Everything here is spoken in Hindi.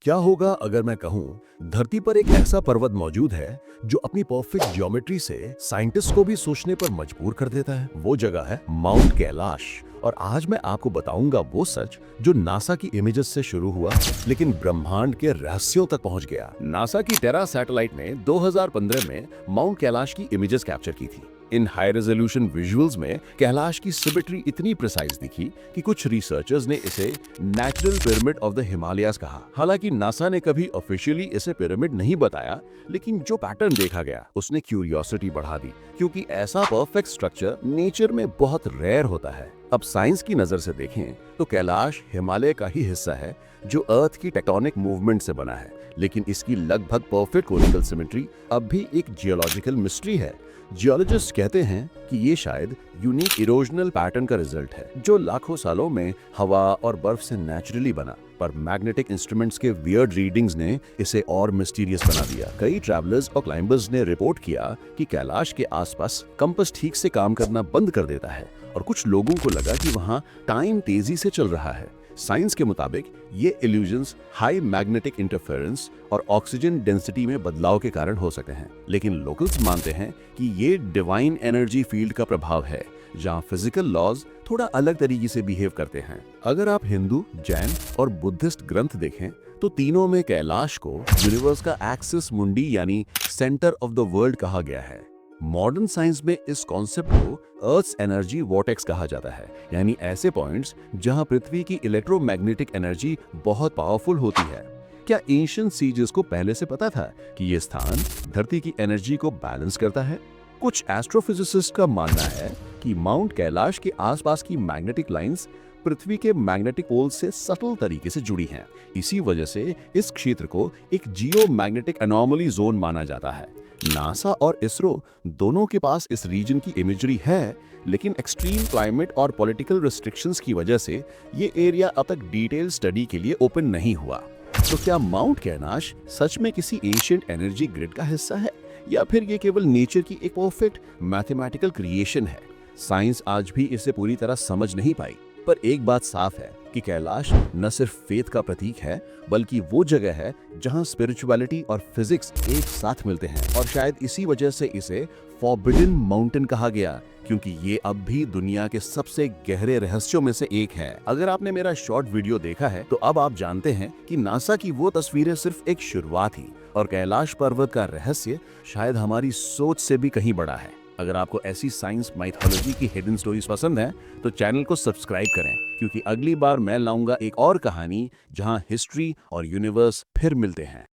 क्या होगा अगर मैं कहूं धरती पर एक ऐसा पर्वत मौजूद है जो अपनी परफेक्ट ज्योमेट्री से साइंटिस्ट को भी सोचने पर मजबूर कर देता है। वो जगह है माउंट कैलाश। और आज मैं आपको बताऊंगा वो सच जो नासा की इमेजेस से शुरू हुआ लेकिन ब्रह्मांड के रहस्यों तक पहुंच गया। नासा की टेरा सैटेलाइट ने 2015 में माउंट कैलाश की इमेजेस कैप्चर की थी। इन हाई रेजोल्यूशन विजुअल्स में कैलाश की सिमेट्री इतनी प्रिसाइज दिखी कि कुछ रिसर्चर्स ने इसे natural pyramid of the Himalayas कहा। हालांकि नासा ने कभी ऑफिशियली इसे पिरामिड नहीं बताया, लेकिन जो पैटर्न देखा गया उसने क्यूरियोसिटी बढ़ा दी, क्योंकि ऐसा परफेक्ट स्ट्रक्चर नेचर में बहुत रेयर होता है। अब साइंस की नजर से देखें तो कैलाश हिमालय का ही हिस्सा है जो अर्थ की टेक्टोनिक मूवमेंट से बना है, लेकिन इसकी लगभग परफेक्ट कोनिकल सिमेट्री अब भी एक जियोलॉजिकल मिस्ट्री है। जियोलॉजिस्ट कहते हैं कि ये शायद यूनिक इरोजनल पैटर्न का रिजल्ट है जो लाखों सालों में हवा और बर्फ से नेचुरली बना, पर मैग्नेटिक इंस्ट्रूमेंट्स के वियर्ड रीडिंग्स ने इसे और मिस्टीरियस बना दिया। कई ट्रैवलर्स और क्लाइंबर्स ने रिपोर्ट किया कि कैलाश के आसपास कंपास ठीक से काम करना बंद कर देता है और कुछ लोगों को लगा कि वहां टाइम तेजी से चल रहा है। साइंस के मुताबिक ये इल्यूजन्स हाई मैग्नेटिक इंटरफेरेंस और ऑक्सीजन डेंसिटी में बदलाव के कारण हो सकते हैं, लेकिन लोकल्स मानते हैं कि ये डिवाइन एनर्जी फील्ड का प्रभाव है, जहां फिजिकल लॉज थोड़ा अलग तरीके से बिहेव करते हैं। अगर आप हिंदू, जैन और बुद्धिस्ट ग्रंथ देखें तो तीनों में कैलाश को यूनिवर्स का एक्सिस मुंडी यानी सेंटर ऑफ द वर्ल्ड कहा गया है। मॉडर्न साइंस में इस कॉन्सेप्ट को अर्थ एनर्जी वॉर्टेक्स कहा जाता है, यानी ऐसे पॉइंट्स जहां पृथ्वी की इलेक्ट्रोमैग्नेटिक एनर्जी बहुत पावरफुल होती है। क्या एंशिएंट सीजेस को पहले से पता था कि ये स्थान धरती की एनर्जी को बैलेंस करता है? कुछ एस्ट्रोफिजिसिस्ट का मानना है कि माउंट कैलाश के आसपास की मैग्नेटिक लाइंस पृथ्वी के मैग्नेटिक पोल से सटल तरीके से जुड़ी हैं। इसी वजह से इस क्षेत्र को एक जियो मैग्नेटिक एनॉमली जोन माना जाता है। नासा और इसरो दोनों के पास इस रीजन की इमेजरी है, लेकिन एक्सट्रीम क्लाइमेट और पॉलिटिकल रिस्ट्रिक्शंस की वजह से ये एरिया अब तक डिटेल स्टडी के लिए ओपन नहीं हुआ। तो क्या माउंट कैलाश सच में किसी एशियंट एनर्जी ग्रिड का हिस्सा है, या फिर ये केवल नेचर की एक परफेक्ट मैथमेटिकल क्रिएशन है? साइंस आज भी इसे पूरी तरह समझ नहीं पाई, पर एक बात साफ है कि कैलाश न सिर्फ फेथ का प्रतीक है, बल्कि वो जगह है जहां स्पिरिचुअलिटी और फिजिक्स एक साथ मिलते हैं। और शायद इसी वजह से इसे फॉरबिडन माउंटेन कहा गया, क्योंकि ये अब भी दुनिया के सबसे गहरे रहस्यों में से एक है। अगर आपने मेरा शॉर्ट वीडियो देखा है तो अब आप जानते हैं कि नासा की वो तस्वीरें सिर्फ एक शुरुआत ही, और कैलाश पर्वत का रहस्य शायद हमारी सोच से भी कहीं बड़ा है। अगर आपको ऐसी साइंस माइथोलॉजी की हिडन स्टोरीज पसंद है तो चैनल को सब्सक्राइब करें, क्योंकि अगली बार मैं लाऊंगा एक और कहानी जहां हिस्ट्री और यूनिवर्स फिर मिलते हैं।